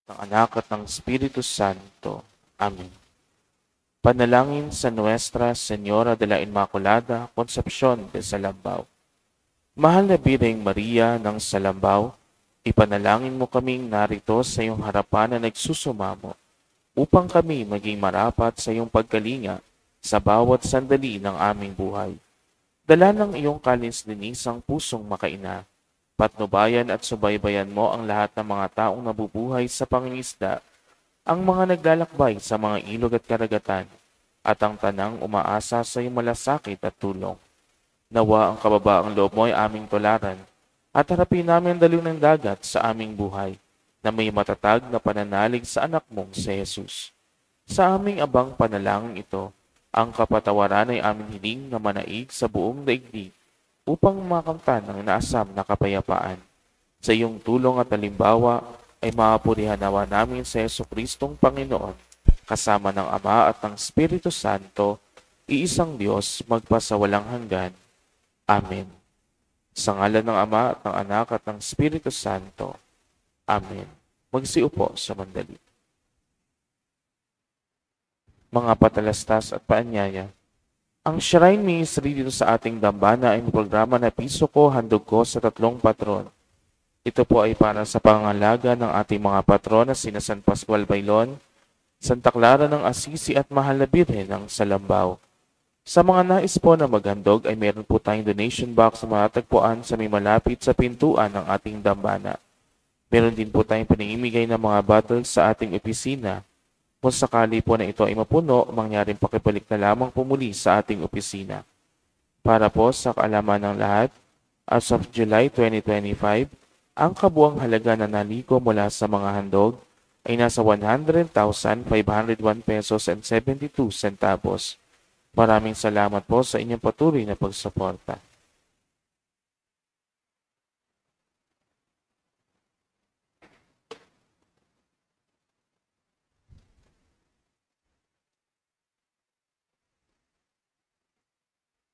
ng Anak at ng Espiritu Santo. Amen. Panalangin sa Nuestra Señora de la Inmaculada Concepción de Salambao. Mahal na Birheng Maria ng Salambao, ipanalangin mo kaming narito sa iyong harapan na nagsusumamo upang kami maging marapat sa iyong pagkalinga sa bawat sandali ng aming buhay. Dala ng iyong kalinis-linisang pusong makaina, patnubayan at subaybayan mo ang lahat ng mga taong nabubuhay sa pangingisda, ang mga naglalakbay sa mga ilog at karagatan, at ang tanang umaasa sa iyong malasakit at tulong. Nawa ang kababaang loob mo ay aming tularan, at harapin namin ang daloy ng dagat sa aming buhay, na may matatag na pananalig sa anak mong si Jesus. Sa aming abang panalangin ito, ang kapatawaran ay aming hiling na manaig sa buong daigdig upang makamtan ng naasam na kapayapaan. Sa iyong tulong at halimbawa ay maapurihan nawa namin sa Jesucristong Panginoon, kasama ng Ama at ng Espiritu Santo, iisang Diyos magpasawalang hanggan. Amen. Sa ngalan ng Ama at ng Anak at ng Espiritu Santo. Amen. Magsiupo sa mandali. Mga patalastas at paanyaya, ang Shrine Ministry dito sa ating dambana ay may programa na Piso Ko, Handog Ko sa 3 patron. Ito po ay para sa pangangalaga ng ating mga patron na sina San Pascual Bailon, Santa Clara ng Assisi at Mahal na Birhen ng Salambao. Sa mga nais po na maghandog ay meron po tayong donation box na matatagpuan sa may malapit sa pintuan ng ating dambana. Meron din po tayong pinamimigay ng mga bottles sa ating opisina. Kung sakali po na ito ay mapuno, mangyaring pakibalik na lamang po muli sa ating opisina. Para po sa kaalaman ng lahat, as of July 2025, ang kabuang halaga na naliko mula sa mga handog ay nasa 100,501 pesos and 72 centavos. Maraming salamat po sa inyong patuloy na pagsuporta.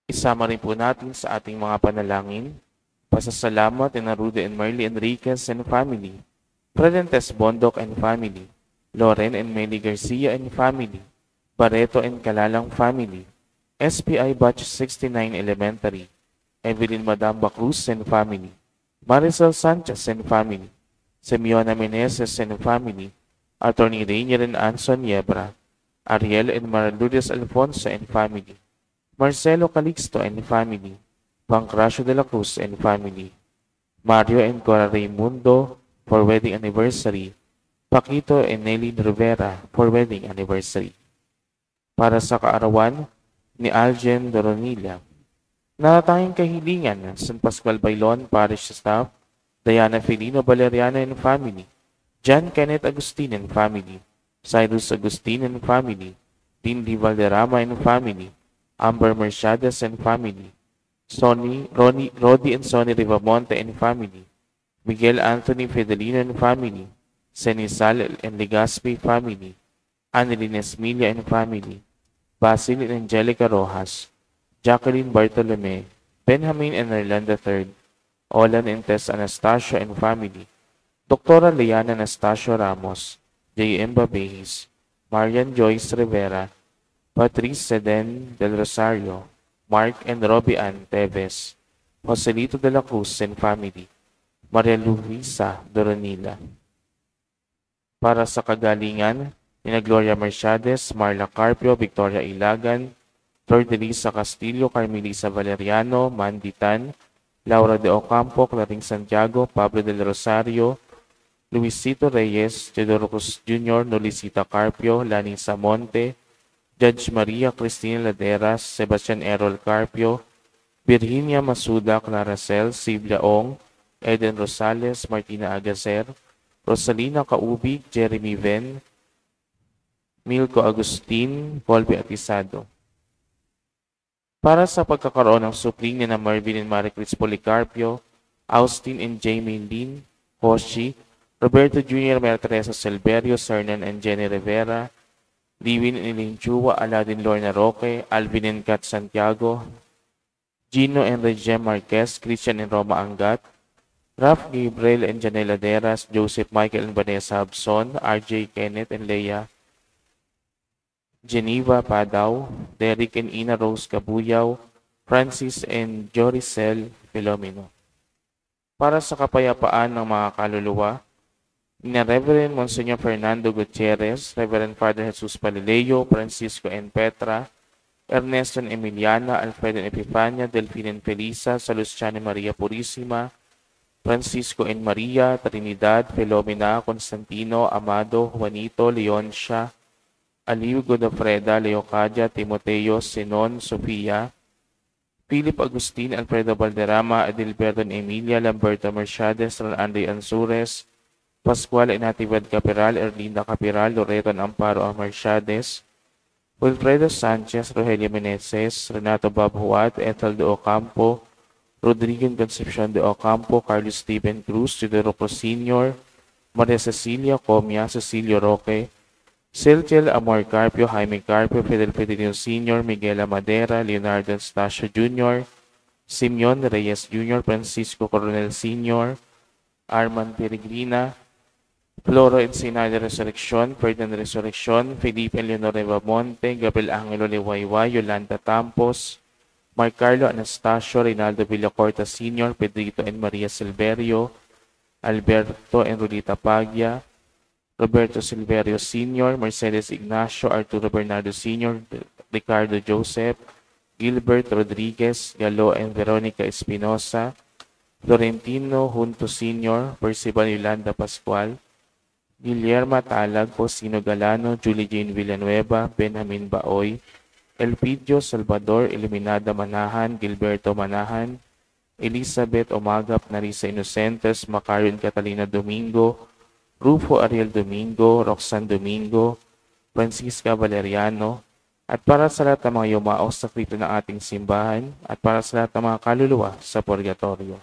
Isama rin po natin sa ating mga panalangin, pasasalamat ni Rudy and Marley Enriquez and family, Fredentes Bondok and family, Loren and Meli Garcia and family, Barreto and Kalalang family, SPI Batch 69 Elementary, Evelyn Madam Bacruz and family, Marisol Sanchez and family, Simeona Meneses and family, Attorney Rainier and Anson Yebra, Ariel and Marludes Alfonso and family, Marcelo Calixto and family, Pancracio de la Cruz and family, Mario and Cora Raimundo for wedding anniversary, Paquito and Nelly Rivera for wedding anniversary. Para sa kaarawan ni Algen Doronilla, natatanging kahilingan ng San Pascual Bailon Parish Staff, Diana Felino Valeriano and family, John Kenneth Agustin and family, Cyrus Agustin and family, Lindy Valderrama and family, Amber Mercedes and family, Rodi and Sonny Rivamonte and family, Miguel Anthony Fidelino and family, Senisal and Legaspi family, Annalyn Esmilia and family, Basil and Angelica Rojas, Jacqueline Bartolome, Benjamin and Orlando III, Olan and Tess Anastasia and family, Dr. Leana Anastasio Ramos, J.M. Babehis, Marian Joyce Rivera, Patrice Seden del Rosario, Mark and Robbie Ann Teves, Joselito de la Cruz and family, Maria Luisa Doronila. Para sa kagalingan, nina Gloria Mercedes, Marla Carpio, Victoria Ilagan, Flor de Lisa Castillo, Carmelisa Valeriano, Mandy Tan, Laura de Ocampo, Claring Santiago, Pablo del Rosario, Luisito Reyes, Teodoro Cruz Jr., Nolicita Carpio, Lani Samonte, Judge Maria Cristina Laderas, Sebastian Errol Carpio, Virginia Masuda, Claracel, Siblia Ong, Eden Rosales, Martina Agacer, Rosalina Kaubig, Jeremy Ven, Milko Agustin, Colby Atisado. Para sa pagkakaroon ng supling na Marvin and Maricris Policarpio, Austin and Jamie Lynn, Hoshi, Roberto Jr. Maria Teresa Silverio, Cernan and Jenny Rivera, Liwin and Linchua, Aladin Lorna Roque, Alvin and Kat Santiago, Gino and Regem Marquez, Christian and Roma Angat, Ralph Gabriel and Janela Deras, Joseph Michael and Vanessa Habson, RJ Kenneth and Leia Geneva Padaw, Derek and Ina Rose Cabuyaw, Francis and Joricel Filomeno. Para sa kapayapaan ng mga kaluluwa, ni Reverend Monsignor Fernando Gutierrez, Reverend Father Jesus Palileo, Francisco N. Petra, Ernesto N. Emiliana, Alfredo N. Epifania, Delphine N. Felisa, Salustiano Maria Purisima, Francisco N. Maria, Trinidad, Filomena, Constantino, Amado, Juanito, Leoncia, Aliw Godofreda, Leocadia, Timoteo, Sinon, Sofia, Philip Agustin, Alfredo Valderrama, Adilberto N. Emilia, Lamberto Mercedes, Andre Ansures, Pascual y Natividad Capiral, Erlinda Capiral, Loreto Amparo Mercedes, Wilfredo Sanchez, Rogelio Meneses, Renato Babhuat, Ethel de Ocampo, Rodrigo Concepcion de Ocampo, Carlos Steven Cruz, Teodoro Cruz Sr., Maria Cecilia Comia, Cecilio Roque, Siltiel Amor Carpio, Jaime Carpio, Fidel Fidelio Sr., Miguel Amadera, Leonardo Anastasio Jr., Simeon Reyes Jr., Francisco Coronel Sr., Arman Peregrina, Floro Ensenada Resurrección, Ferdinand Resurrección, Felipe Leonor Monte, Gabriel Angelo Liwayway, Yolanda Tampos, Marcarlo Anastasio, Reynaldo Villacorta Sr., Pedrito and Maria Silverio, Alberto Enrulita Paglia, Roberto Silverio Sr., Mercedes Ignacio, Arturo Bernardo Sr., Ricardo Joseph, Gilbert Rodriguez, Galo and Veronica Espinosa, Florentino Junto Sr., Percival Yolanda Pascual, Guillermo Talag, Posino Galano, Julie Jane Villanueva, Benjamin Baoy, Elpidio Salvador Eliminada Manahan, Gilberto Manahan, Elizabeth Omagap Narisa Inocentes, Macarion Catalina Domingo, Rufo Ariel Domingo, Roxanne Domingo, Francisca Valeriano, at para sa lahat ng mga yumao sa kripto ng ating simbahan, at para sa lahat ng mga kaluluwa sa purgatorio.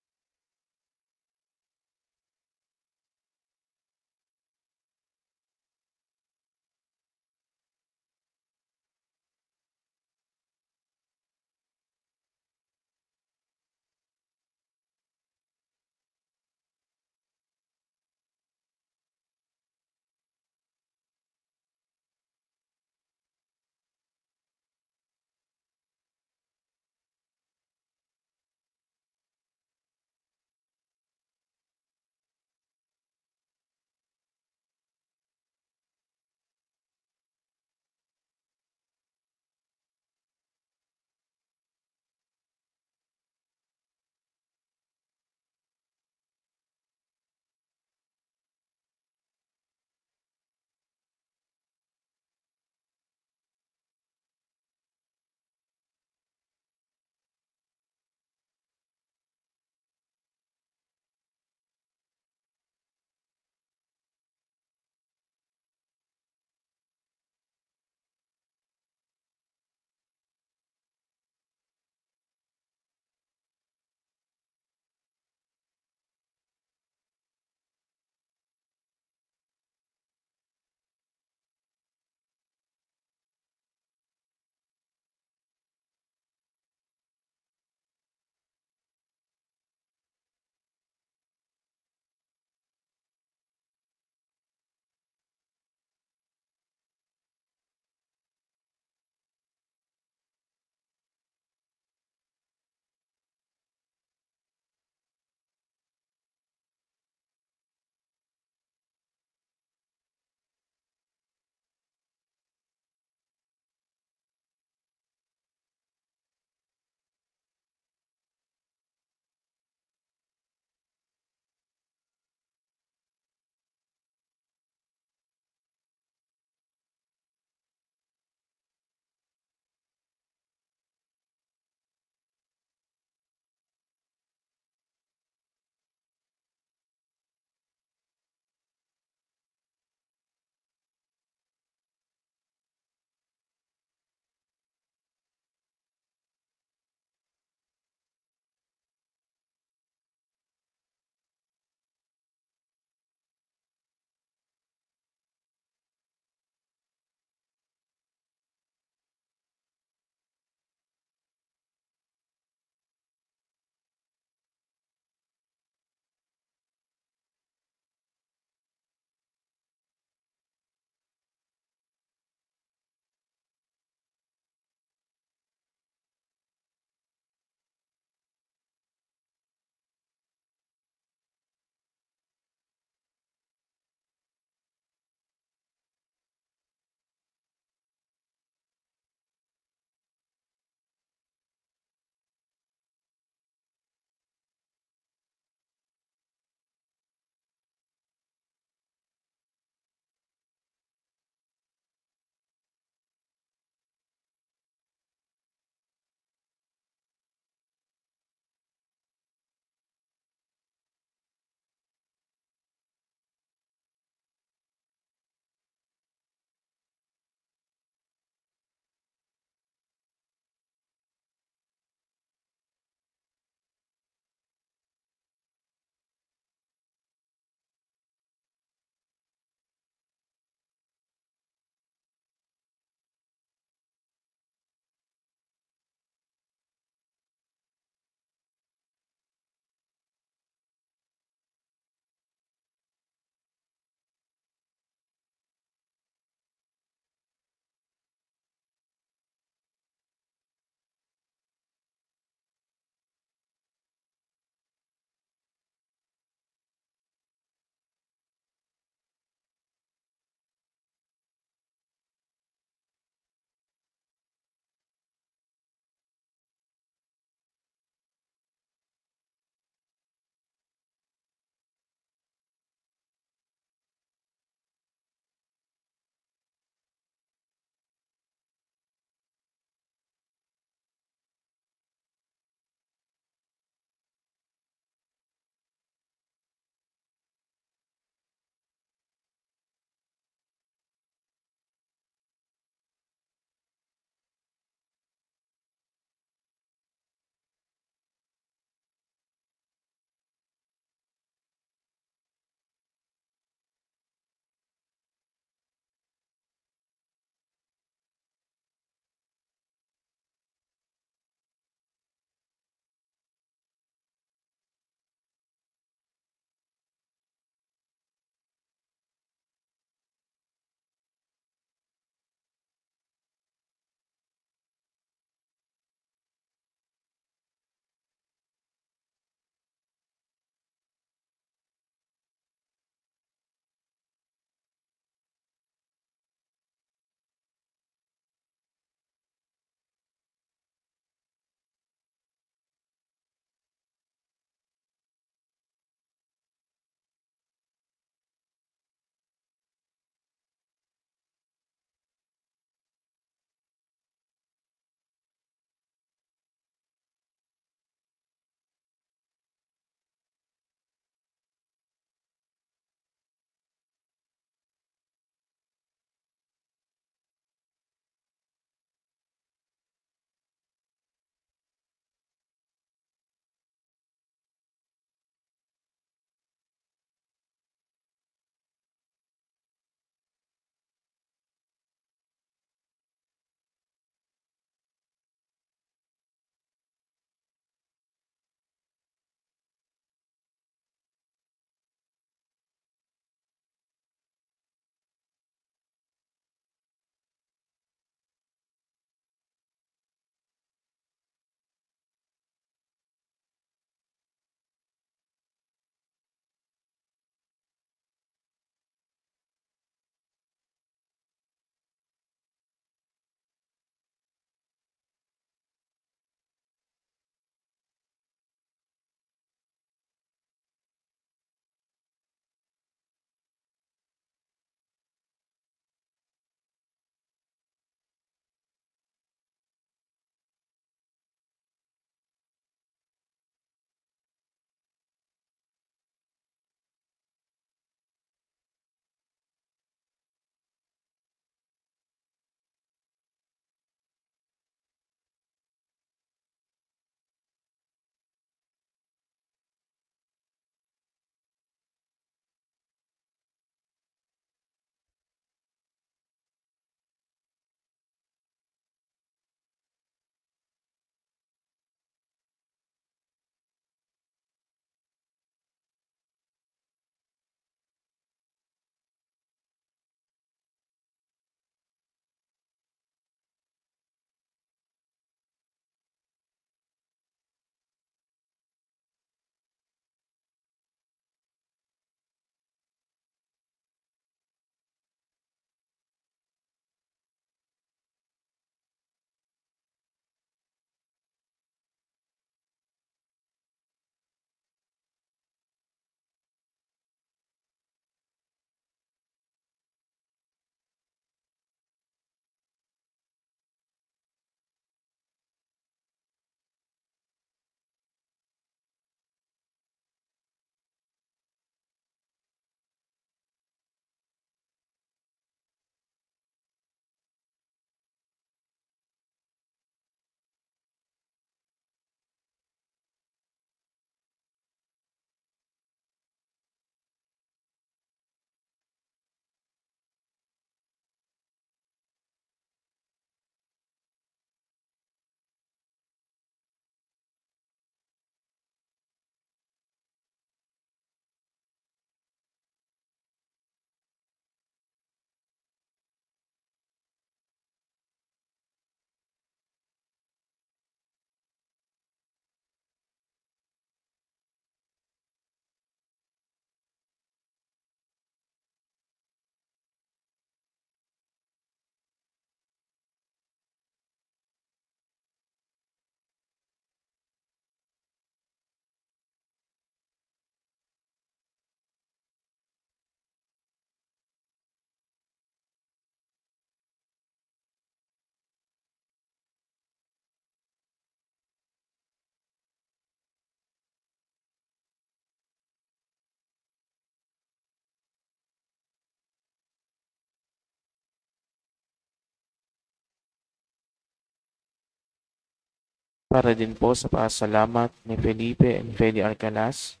para din po sa pasalamat ni Felipe and Feli Arcalas,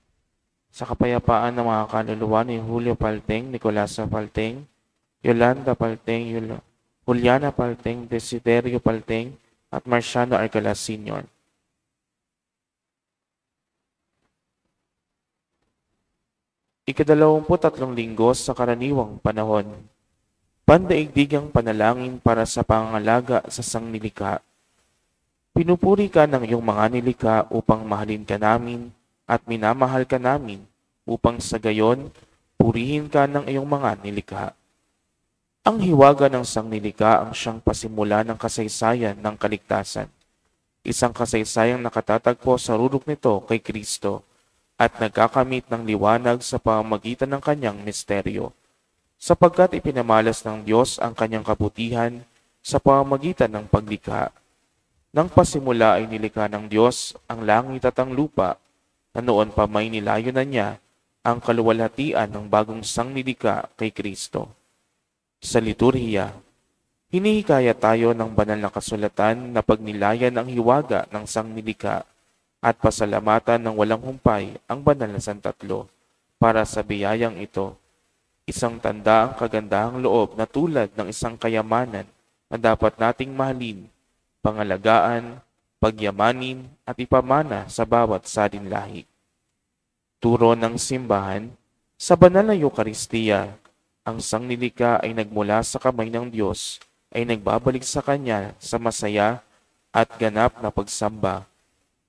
sa kapayapaan ng mga kaluluwa ni Julio Palteng, Nicolasa Palteng, Yolanda Palteng, Juliana Palteng, Desiderio Palteng, at Marciano Arcalas Sr. Ikadalawamput-tatlong linggo sa karaniwang panahon. Pandaigdigang panalangin para sa pangangalaga sa sangnilikha. Pinupuri ka ng iyong mga nilikha upang mahalin ka namin at minamahal ka namin upang sa gayon purihin ka ng iyong mga nilikha. Ang hiwaga ng sangnilikha ang siyang pasimula ng kasaysayan ng kaligtasan. Isang kasaysayang nakatatagpo sa rurok nito kay Kristo at nagkakamit ng liwanag sa pamamagitan ng kanyang misteryo, sapagkat ipinamalas ng Diyos ang kanyang kabutihan sa pamamagitan ng paglikha. Nang pasimula ay nilikha ng Diyos ang langit at ang lupa, na noon pa may nilayo na niya ang kaluwalhatian ng bagong sangnilikha kay Kristo. Sa liturhiya, hinihikayat tayo ng banal na kasulatan na pagnilayan ang hiwaga ng sangnilikha at pasalamatan ng walang humpay ang banal na santatlo para sa biyayang ito. Isang tanda ang kagandahang loob na tulad ng isang kayamanan na dapat nating mahalin, pangalagaan, pagyamanin at ipamana sa bawat salinlahi. Turo ng simbahan, sa banal na Eukaristiya, ang sangnilikha ay nagmula sa kamay ng Diyos ay nagbabalik sa Kanya sa masaya at ganap na pagsamba.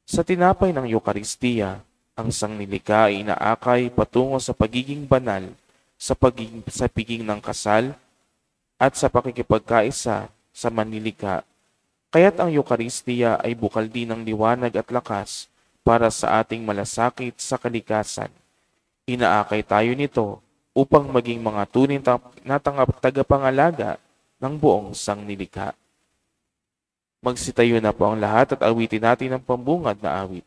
Sa tinapay ng Eukaristiya, ang sangnilikha ay inaakay patungo sa pagiging banal, sa pagiging ng kasal, at sa pakikipagkaisa sa manlilikha. Kaya't ang Eukaristiya ay bukal din ng liwanag at lakas para sa ating malasakit sa kalikasan. Inaakay tayo nito upang maging mga tunay na tagapangalaga ng buong sangnilikha. Magsitayo na po ang lahat at awitin natin ang pambungad na awit.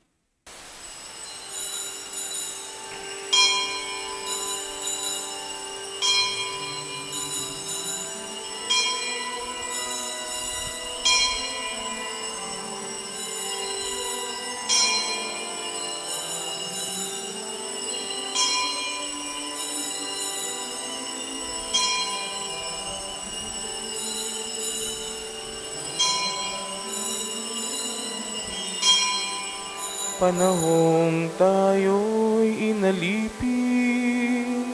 Panahong tayo'y inalipin,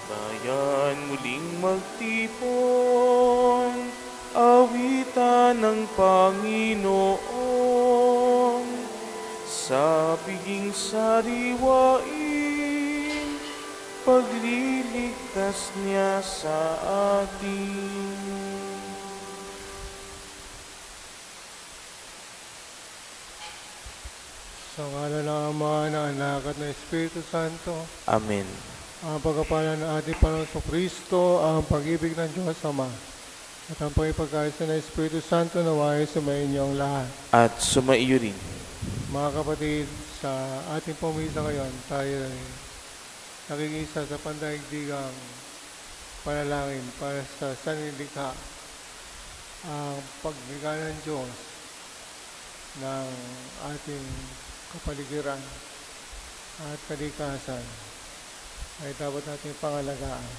bayan muling magtipon, awitan ng Panginoon, sa piging sariwain, pagliligtas niya sa atin. Sa ngala ng Ama, ng Anak at ng Espiritu Santo. Amen. Ang pagkapalan ng ating Panginoong Kristo, ang pag-ibig ng Diyos Ama, at ang pagkipagkaisa ng Espiritu Santo naway sumainyong lahat. At sumaiyo rin. Mga kapatid, sa ating pumisa ngayon, tayo ay nakikisa sa pandaigdigang panalangin para sa sanlilikha, ang paglikha ng Diyos ng ating kapaligiran at kalikasan ay dapat nating pangalagaan.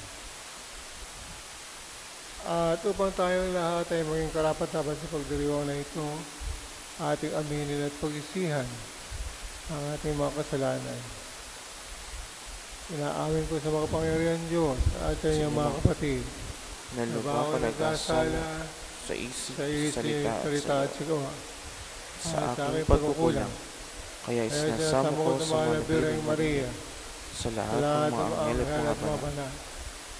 At upang tayong lahat ay maging karapat-dapat sa pagdiriwang na ito, ating aminin at pag-isihan ang ating mga kasalanan. Inaamin ko sa mga kapangyarihan Diyos at sa inyong mga kapatid na lubha ka nagkasala sa isip, salita at sigawa, sa aking pagkukulang. Kaya isinasamo ko sa mga Birheng Maria, sa lahat ng mga anghel at mga banal,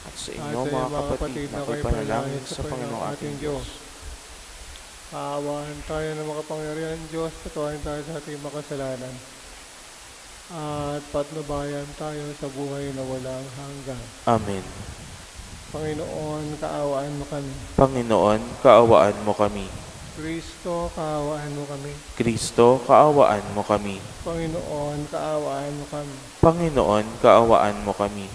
at sa inyo mga kapatid na kayo panalangin sa Panginoong ating Diyos. Aawaan tayo ng mga kapangyarihan Diyos, patawarin tayo sa ating makasalanan, at patnubayan tayo sa buhay na walang hanggan. Amen. Panginoon, kaawaan mo kami. Panginoon, kaawaan mo kami. Kristo, kaawaan mo kami. Kristo, kaawaan mo kami. Panginoon, kaawaan mo kami. Panginoon, kaawaan mo kami.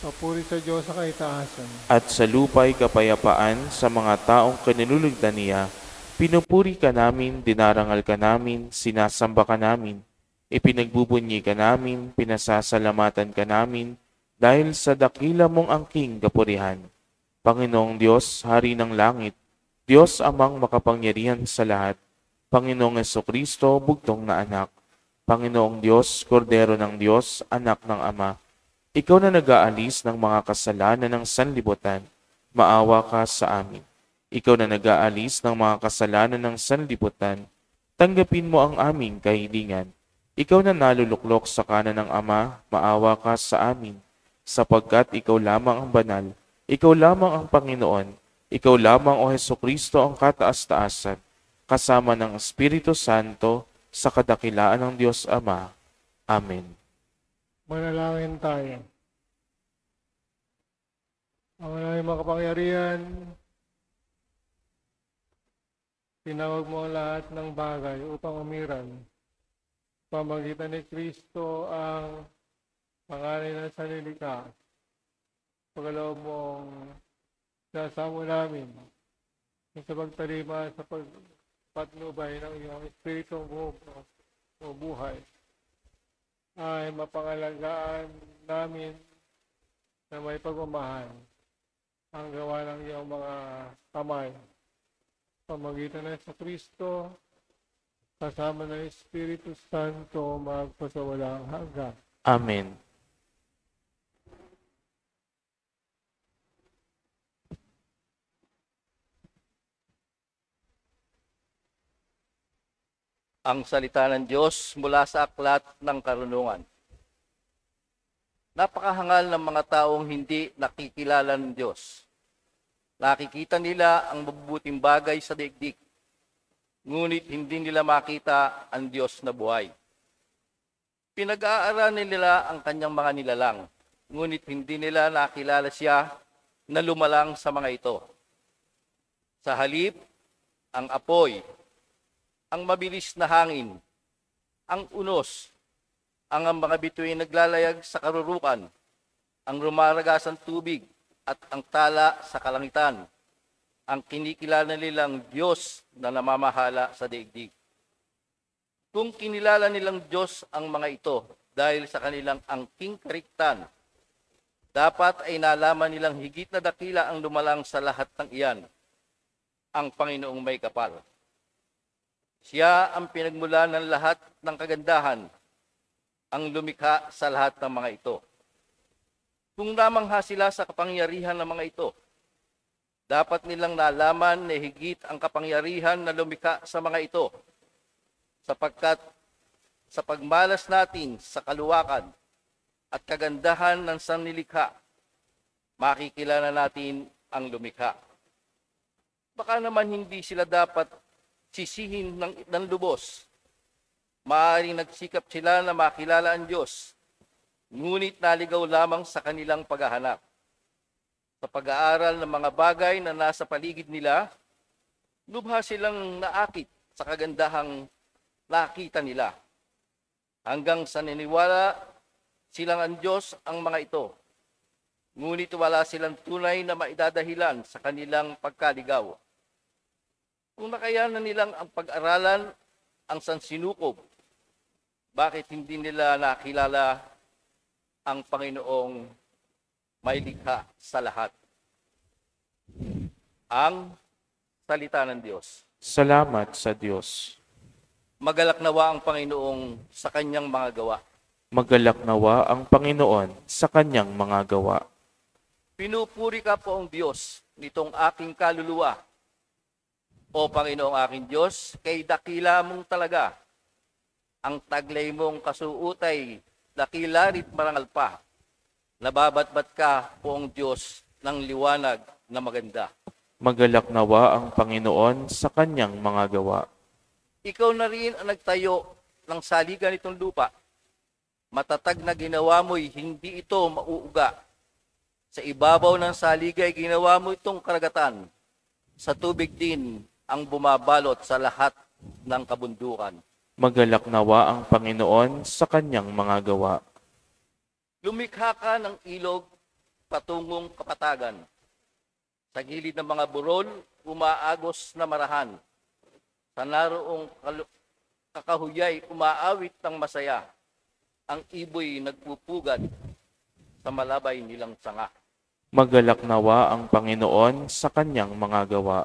Papuri sa Diyos sa kaitaasan. At sa lupa'y kapayapaan sa mga taong kinulugdan niya. Pinupuri ka namin, dinarangal ka namin, sinasamba ka namin. Ipinagbubunyi ka namin, pinasasalamatan ka namin, dahil sa dakila mong angking kapurihan. Panginoong Diyos, Hari ng Langit, Diyos amang makapangyarihan sa lahat, Panginoong Jesucristo, bugtong na anak, Panginoong Diyos, Kordero ng Diyos, anak ng Ama, ikaw na nag-aalis ng mga kasalanan ng sanlibutan, maawa ka sa amin. Ikaw na nag-aalis ng mga kasalanan ng sanlibutan, tanggapin mo ang aming kahilingan. Ikaw na naluluklok sa kanan ng Ama, maawa ka sa amin, sapagkat ikaw lamang ang banal, ikaw lamang ang Panginoon, ikaw lamang o Hesukristo ang kataas-taasan, kasama ng Espiritu Santo, sa kadakilaan ng Diyos Ama. Amen. Manalangin tayo. Ang aming makapangyarihan, tinawag mo ang lahat ng bagay upang umiral. Pamagitan ni Kristo ang pangalan ng sanlilikha. Pagkaloob mong sasamo namin sa pagtalima sa pagpatnubay ng iyong Espiritong buhay ay mapangalagaan namin na may pagmamahal ang gawa ng iyong mga kamay. Pamagitan ng sa Kristo, kasama ng Espiritu Santo, magpasawalang hanggan. Amen. Ang salita ng Diyos mula sa aklat ng karunungan. Napakahangal ng mga taong hindi nakikilala ng Diyos. Nakikita nila ang mabubuting bagay sa daigdig, ngunit hindi nila makita ang Diyos na buhay. Pinag-aaralan nila ang kanyang mga nilalang, ngunit hindi nila nakilala siya na lumalang sa mga ito. Sa halip, ang apoy, ang mabilis na hangin, ang unos, ang mga bituin naglalayag sa karurukan, ang rumaragasang tubig at ang tala sa kalangitan, ang kinikilala nilang Diyos na namamahala sa daigdig. Kung kinilala nilang Diyos ang mga ito dahil sa kanilang angking kariktan, dapat ay nalaman nilang higit na dakila ang lumalang sa lahat ng iyan, ang Panginoong may kapal. Siya ang pinagmula ng lahat ng kagandahan, ang lumikha sa lahat ng mga ito. Kung namangha sila sa kapangyarihan ng mga ito, dapat nilang nalaman na higit ang kapangyarihan na lumikha sa mga ito, sapagkat sa pagmalas natin sa kaluwakan at kagandahan ng sanlilikha, makikilala natin ang lumikha. Baka naman hindi sila dapat sisihin ng lubos. Maaaring nagsikap sila na makilala ang Diyos, ngunit naligaw lamang sa kanilang paghahanap. Sa pag-aaral ng mga bagay na nasa paligid nila, lubha silang naakit sa kagandahang nakita nila. Hanggang sa niniwala silang ang Diyos ang mga ito, ngunit wala silang tunay na maidadahilan sa kanilang pagkaligaw. Kung nakayanan nilang ang pag-aralan ang sansinukob, bakit hindi nila nakilala ang Panginoong may likha sa lahat? Ang salita ng Diyos. Salamat sa Diyos. Magalak nawa ang Panginoong sa kanyang mga gawa. Magalak nawa ang Panginoon sa kanyang mga gawa. Pinupuri ka po ang Diyos nitong aking kaluluwa. O Panginoong aking Diyos, kay dakila mong talaga. Ang taglay mong kasuutay, dakila rit marangal pa. Nababatbat ka po ang Diyos ng liwanag na maganda. Magalak nawa ang Panginoon sa kanyang mga gawa. Ikaw na rin ang nagtayo ng saligan nitong lupa. Matatag na ginawa mo'y hindi ito mauuga. Sa ibabaw ng saligay ginawa mo itong karagatan. Sa tubig din ang bumabalot sa lahat ng kabundukan. Magalak nawa ang Panginoon sa kanyang mga gawa. Lumikha ka ng ilog patungong kapatagan. Sa gilid ng mga burol, umaagos na marahan. Sa naroong kakahuyay, umaawit ng masaya. Ang iboy nagpupugad sa malabay nilang sanga. Magalak nawa ang Panginoon sa kanyang mga gawa.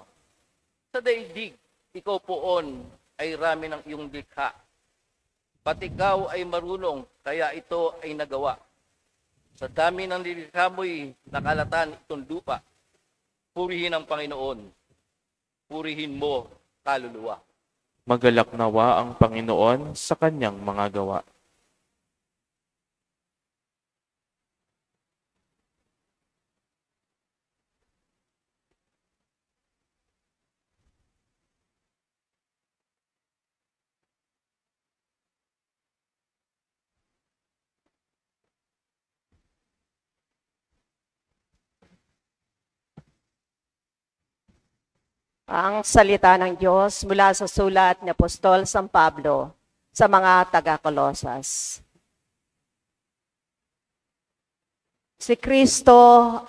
Sa daigdig, ikaw poon ay rami ng iyong likha. Pat ikaw ay marunong, kaya ito ay nagawa. Sa dami ng nilikha mo'y nakalatan itong lupa. Purihin ang Panginoon. Purihin mo, kaluluwa. Magalak nawa ang Panginoon sa kanyang mga gawa. Ang salita ng Diyos mula sa sulat ni Apostol San Pablo sa mga taga-Kolosas. Si Kristo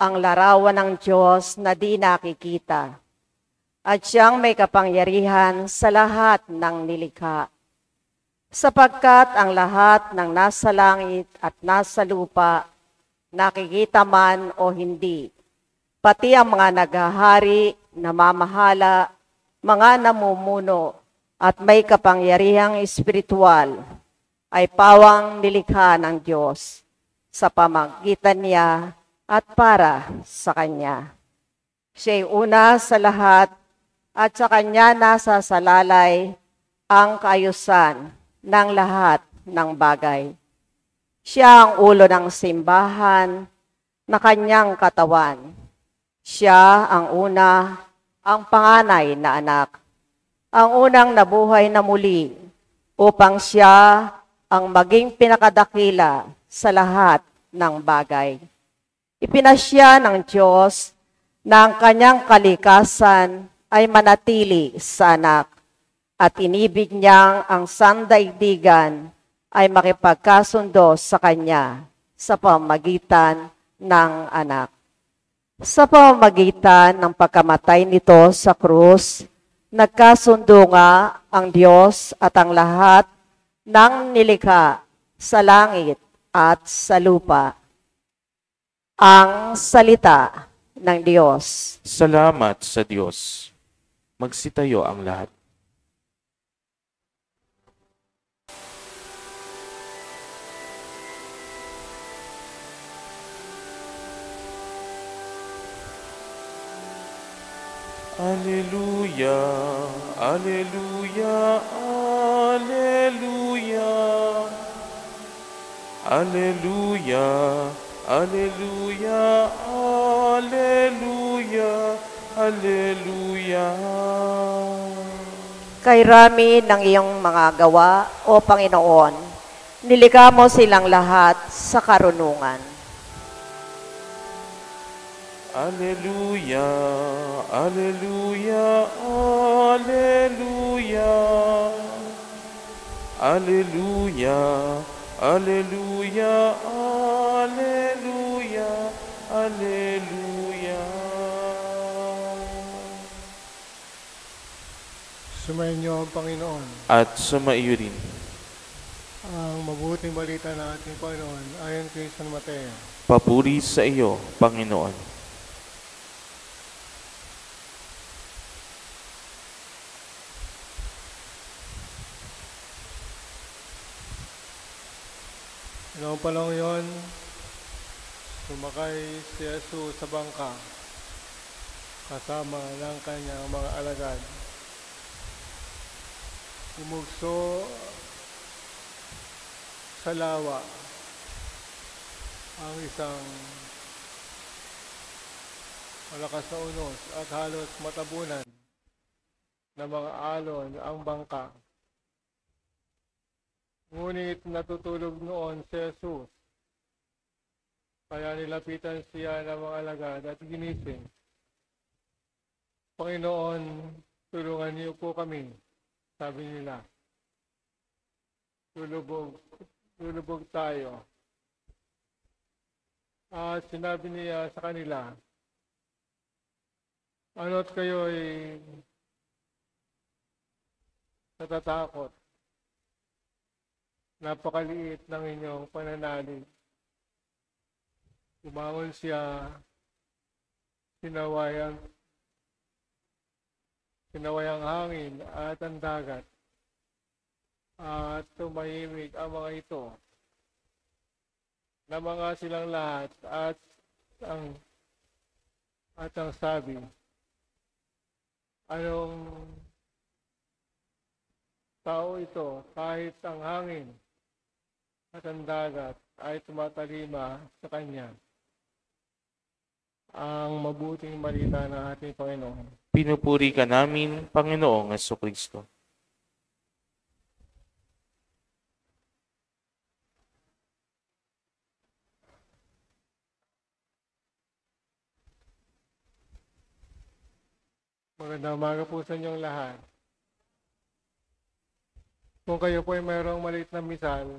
ang larawan ng Diyos na di nakikita at siyang may kapangyarihan sa lahat ng nilikha. Sapagkat ang lahat ng nasa langit at nasa lupa, nakikita man o hindi, pati ang mga naghahari, namamahala, mga namumuno, at may kapangyarihang espiritual, ay pawang nilikha ng Diyos sa pamagitan niya at para sa Kanya. Siya'y una sa lahat at sa Kanya nasa salalay ang kaayusan ng lahat ng bagay. Siya ang ulo ng simbahan na Kanyang katawan. Siya ang una, ang panganay na anak, ang unang nabuhay na muli, upang siya ang maging pinakadakila sa lahat ng bagay. Ipinasya ng Diyos na ang kanyang kalikasan ay manatili sa anak at inibig niyang ang sandaigdigan ay makipagkasundo sa kanya sa pamamagitan ng anak. Sa pamamagitan ng pagkamatay nito sa krus, nagkasundo nga ang Diyos at ang lahat ng nilikha sa langit at sa lupa. Ang salita ng Diyos. Salamat sa Diyos. Magsitayo ang lahat. Alleluia, alleluia, alleluia. Alleluia, alleluia, alleluia, alleluia. Kay rami ng iyong mga gawa, O Panginoon, nilikha mo silang lahat sa karunungan. Alleluia, alleluia, alleluia. Alleluia, alleluia, alleluia, alleluia. Sumainyo ang Panginoon. At sumaiyo rin. Ang mabuting balita ng ating Panginoon ayon kay San Mateo. Papuri sa iyo, Panginoon. Noong panahon yon, sumakay si Jesus sa bangka kasama ng kanyang mga alagad. Umugso sa lawa ang isang malakas na unos at halos matabunan ng mga alon ang bangka. Ngunit natutulog noon si Jesus. Kaya nilapitan siya ng mga alagad at ginising. Panginoon, tulungan niyo po kami. Sabi nila, lulubog tayo. At sinabi niya sa kanila, ano't kayo'y natatakot? Napakaliit ng inyong pananalig. Umangon siya, sinaway ang hangin at ang dagat, at tumahimik ang mga ito. Na mga silang lahat at ang sabi, anong tao ito kahit ang hangin at ang dagat ay tumatalima sa kanya? Ang mabuting balita ng ating Panginoon. Pinupuri ka namin, Panginoong Jesucristo. Magandang umaga po sa inyong lahat. Kung kayo po ay mayroong maliit na misal,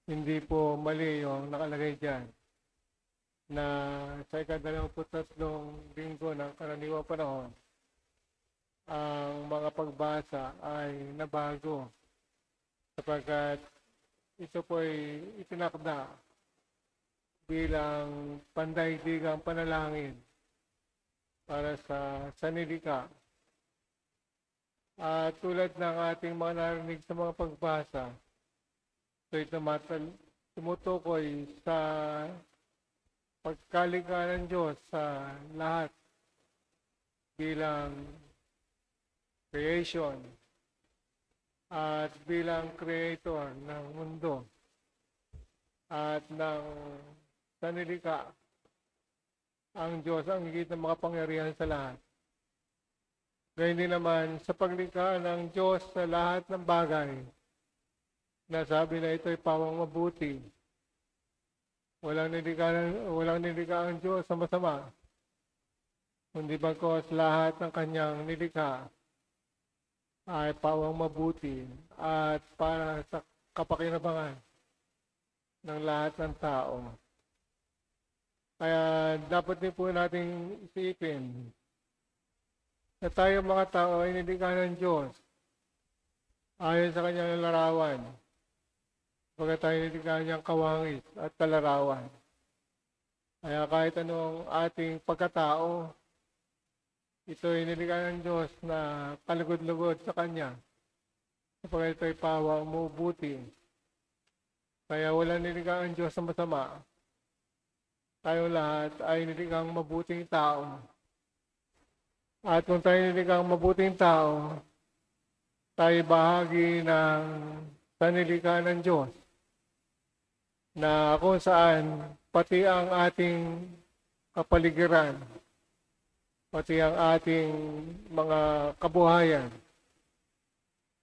hindi po mali yung nakalagay dyan na sa ika-23 linggo ng karaniwang panahon, ang mga pagbasa ay nabago sapagkat ito po ay itinakda bilang pandaigdigang panalangin para sa sanilika. At tulad ng ating mga narinig sa mga pagbasa, ito tumutukoy sa pagkalikha ng Diyos sa lahat bilang creation at bilang creator ng mundo at ng sanilika. Ang Diyos ang higit na makapangyarihan sa lahat. Gayun din naman sa paglikha ng Diyos sa lahat ng bagay, nasabi na ito ay pawang mabuti. Walang nilikha ang Diyos sa masama, kundi bagkus lahat ng kanyang nilikha ay pawang mabuti at para sa kapakinabangan ng lahat ng tao. Kaya dapat din po nating isipin na tayo mga tao ay nilikha ng Diyos ayon sa kanyang larawan. Pagka tayo nilikha niyang kawangis at kalarawan. Kaya kahit anong ating pagkatao, ito ay nilikha ng Diyos na kalugod-lugod sa Kanya. Sapagkat ito ay pawang mabuti. Kaya walang nilikha ang Diyos sa masama. Tayo lahat ay nilikhang mabuting tao. At kung tayo nilikhang mabuting tao, tayo bahagi ng sanilika ng Diyos, na kung saan pati ang ating kapaligiran, pati ang ating mga kabuhayan,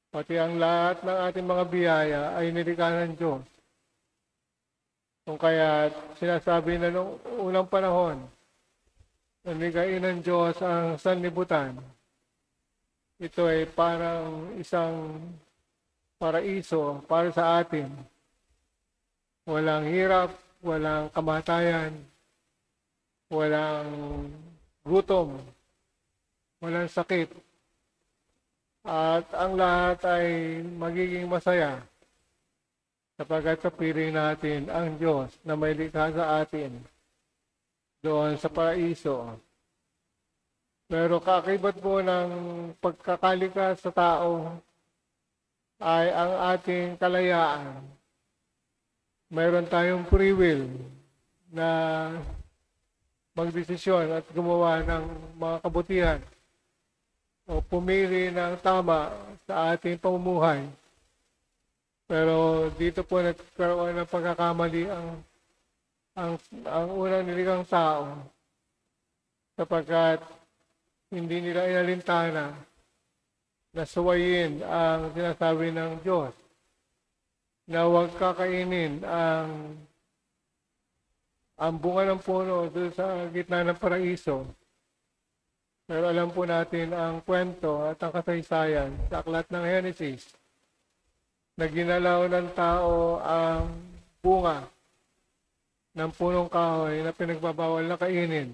pati ang lahat ng ating mga biyaya ay nilikha ng Diyos. Kung kaya sinasabi na noong unang panahon, nilikhain ng Diyos ang sanlibutan, ito ay parang isang paraiso para sa atin. Walang hirap, walang kamatayan, walang gutom, walang sakit. At ang lahat ay magiging masaya sapagkat kapiling natin ang Diyos na may likha sa atin doon sa paraiso. Pero kaakibat po ng pagkakalikha sa tao ay ang ating kalayaan. Mayroon tayong free will na magdesisyon at gumawa ng mga kabutihan o pumili ng tama sa ating pamumuhay. Pero dito po nagkaroon ng pagkakamali ang unang nilikhang tao sapagkat hindi nila inalintana na suwayin ang sinasabi ng Diyos na huwag kakainin ang bunga ng puno doon sa gitna ng paraiso Pero alam po natin ang kwento at ang kasaysayan sa aklat ng Genesis na ginalaw ng tao ang bunga ng punong kahoy na pinagbabawal na kainin.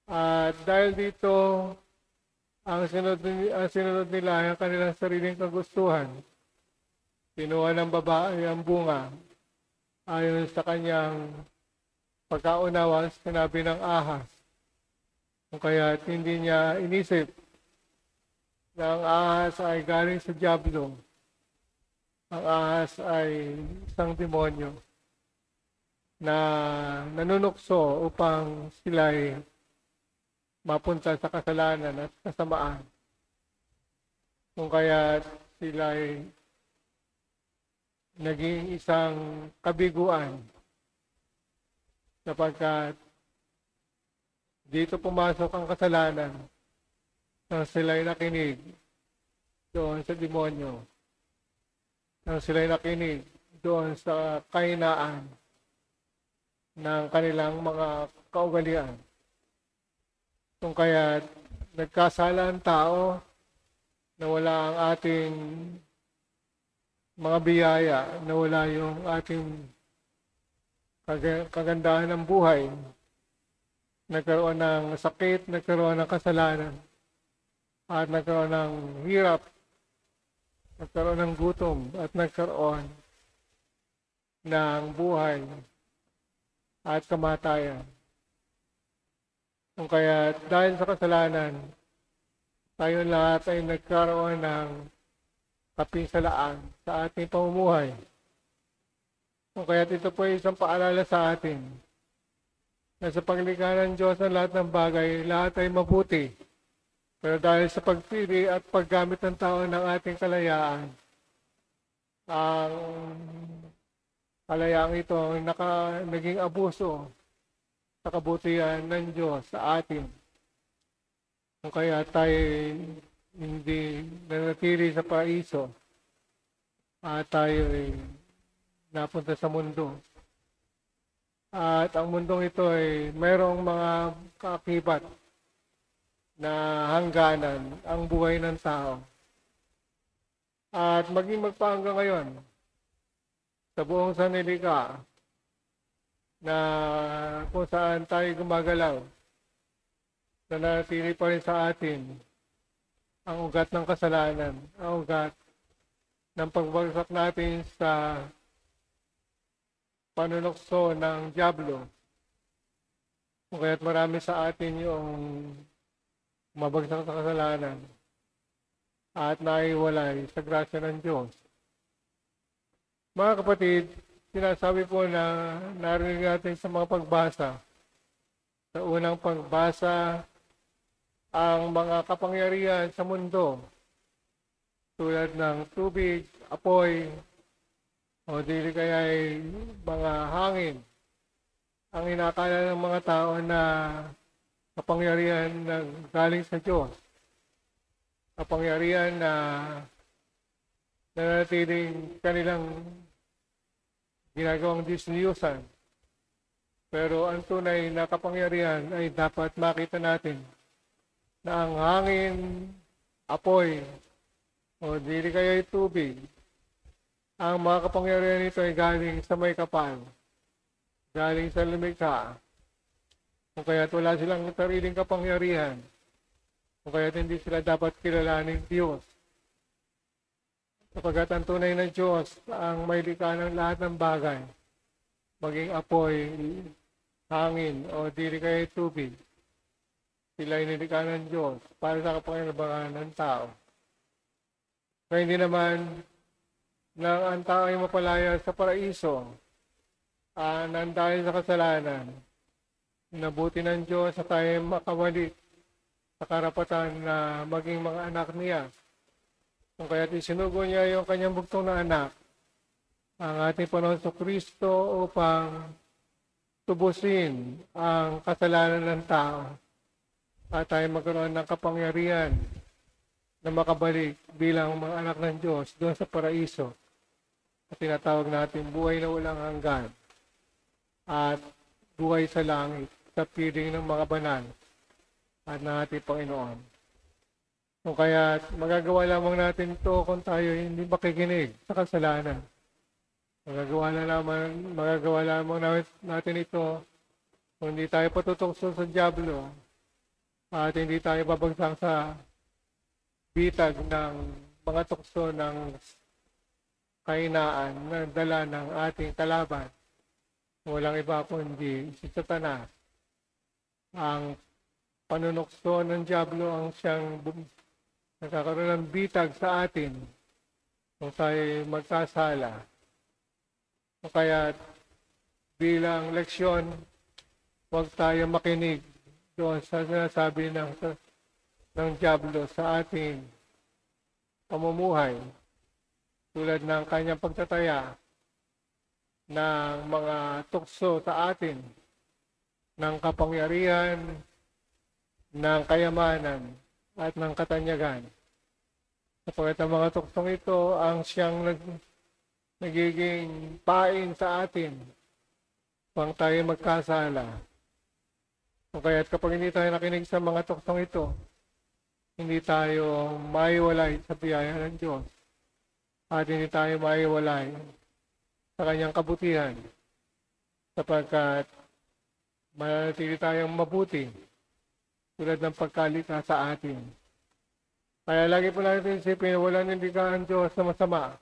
At dahil dito, ang sinunod nila ay ang kanilang sariling kagustuhan. Pinuha ng babae ang bunga ayon sa kanyang pagkaunawa, sinabi ng ahas. Kung kaya hindi niya inisip na ang ahas ay galing sa dyablo. Ang ahas ay isang demonyo na nanunukso upang sila'y mapunta sa kasalanan at kasamaan. Kung kaya sila'y naging isang kabiguan sapagkat dito pumasok ang kasalanan nang sila'y nakinig doon sa demonyo, nang sila'y nakinig doon sa kahinaan ng kanilang mga kaugalian. Kung kaya nagkasala ang tao na wala ang ating mga biyaya, na wala yung ating kagandahan ng buhay, nagkaroon ng sakit, nagkaroon ng kasalanan, at nagkaroon ng hirap, nagkaroon ng gutom, at nagkaroon ng buhay at kamatayan. Kung kaya dahil sa kasalanan, tayo lahat ay nagkaroon ng kapinsalaan sa ating pamumuhay. Kung kaya ito po ay isang paalala sa atin na sa paglikha ng Diyos ng lahat ng bagay, lahat ay mabuti. Pero dahil sa pagpili at paggamit ng tao ng ating kalayaan, ang kalayaang ito naging abuso sa kabutihan ng Diyos sa atin. Kung kaya tayo hindi nanatili sa paraiso at tayo ay napunta sa mundo. At ang mundong ito ay mayroong mga kaakibat na hangganan ang buhay ng tao. At maging magpahanggang ngayon sa buong sanlilikha na kung saan tayo gumagalaw, na nanatili pa rin sa atin ang ugat ng kasalanan, ang ugat ng pagbagsak natin sa panunokso ng dyablo. Kung kaya't marami sa atin yung mabagsak sa kasalanan at naiwalay sa grasya ng Diyos. Mga kapatid, sinasabi po na narinig natin sa mga pagbasa. Sa unang pagbasa, ang mga kapangyarihan sa mundo, tulad ng tubig, apoy, o dili kaya ay mga hangin, ang inakala ng mga tao na kapangyarihan na galing sa Diyos. Kapangyarihan na nanatiling kanilang ginagawang disneyusan. Pero ang tunay na kapangyarihan ay dapat makita natin na ang hangin, apoy, o dili kaya tubig, ang mga kapangyarihan nito ay galing sa may kapal, galing sa lumikha. Kung kaya't wala silang sariling kapangyarihan, kung kaya't hindi sila dapat kilalanin Diyos. Sapagkat ang tunay na Diyos ang may likha ng lahat ng bagay, maging apoy, hangin, o dili kaya tubig. Sila ay nilikha ng Diyos para sa kapanginabangan ng tao. Kaya hindi naman nang ang tao ay mapalaya sa paraiso, nang dahil sa kasalanan, nabuti ng Diyos sa tayo makawalik sa karapatan na maging mga anak niya. Kung kaya't isinugo niya yung kanyang bugtong na anak, ang ating Panginoon Kristo upang tubusin ang kasalanan ng tao at tayo magkaroon ng kapangyarihan na makabalik bilang mga anak ng Diyos doon sa paraiso at tinatawag natin buhay na walang hanggan at buhay sa langit sa piling ng mga banal at ng ating Panginoon. Kung kaya magagawa lamang natin ito kung tayo hindi makikinig sa kasalanan. Magagawa lamang natin ito kung hindi tayo patutokso sa dyablo at hindi tayo babagsak sa bitag ng mga tukso ng kahinaan na dala ng ating kalaban. Walang iba kundi si Satanas. Ang panunukso ng dyablo ang siyang nagkakaroon ng bitag sa atin kung tayo magkasala. Kaya bilang leksyon, huwag tayo makinig doon sa sinasabi ng dyablo sa ating pamumuhay. Tulad ng kanyang pagtataya ng mga tukso sa atin, ng kapangyarihan, ng kayamanan, at ng katanyagan. Sapagkat ang mga tuksong ito ang siyang nagiging pain sa atin upang tayo magkasala. O kaya't kapag hindi tayo nakinig sa mga tuksong ito, hindi tayo maiwalay sa biyaya ng Diyos at hindi tayo maiwalay sa kanyang kabutihan sapagkat mananatili tayong mabuti tulad ng pagkalita sa atin. Kaya lagi po natin isipin na wala nilikha ang Diyos na masama,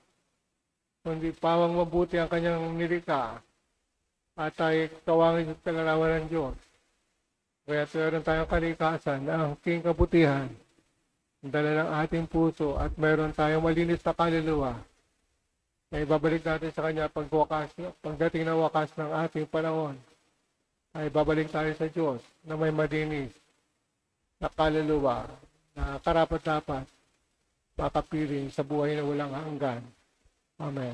kundi pawang mabuti ang kanyang nilikha at tayo tawangin sa kalarawan ng Diyos. Kaya meron tayong kalikasan na ang king kabutihan, ang dala ng ating puso at meron tayong malinis na kaluluwa na ibabalik natin sa Kanya pagdating na wakas ng ating panahon ay babalik tayo sa Diyos na may malinis na kaluluwa na karapat-dapat makapiling sa buhay na walang hanggan. Amen.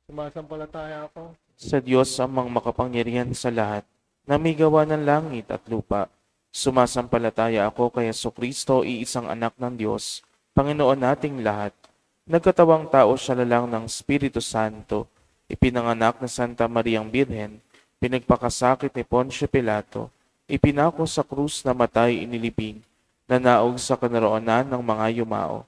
Sumasampalataya ako Sa Diyos amang makapangyarihan sa lahat, na may gawa ng langit at lupa. Sumasampalataya ako kay Jesucristo, iisang anak ng Diyos, Panginoon nating lahat. Nagkatawang tao siya lalang ng Espiritu Santo, ipinanganak na Santa Mariang Birhen, pinagpakasakit ni Poncio Pilato, ipinako sa krus na matay inilibing, nanaog sa kanaroonan ng mga yumao.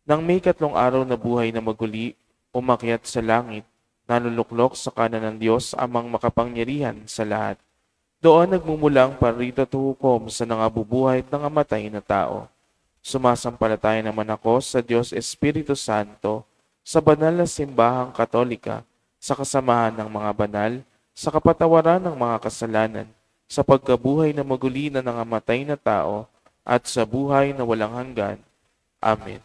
Nang may 3 araw na buhay na maguli, umakyat sa langit, naluluklok sa kanan ng Diyos amang makapangyarihan sa lahat. Doon nagmumulang parito at hukom sa nangabubuhay at nangamatay na tao. Sumasampalataya naman ako sa Diyos Espiritu Santo, sa banal na simbahang katolika, sa kasamahan ng mga banal, sa kapatawaran ng mga kasalanan, sa pagkabuhay na maguli na nangamatay na tao, at sa buhay na walang hanggan. Amen.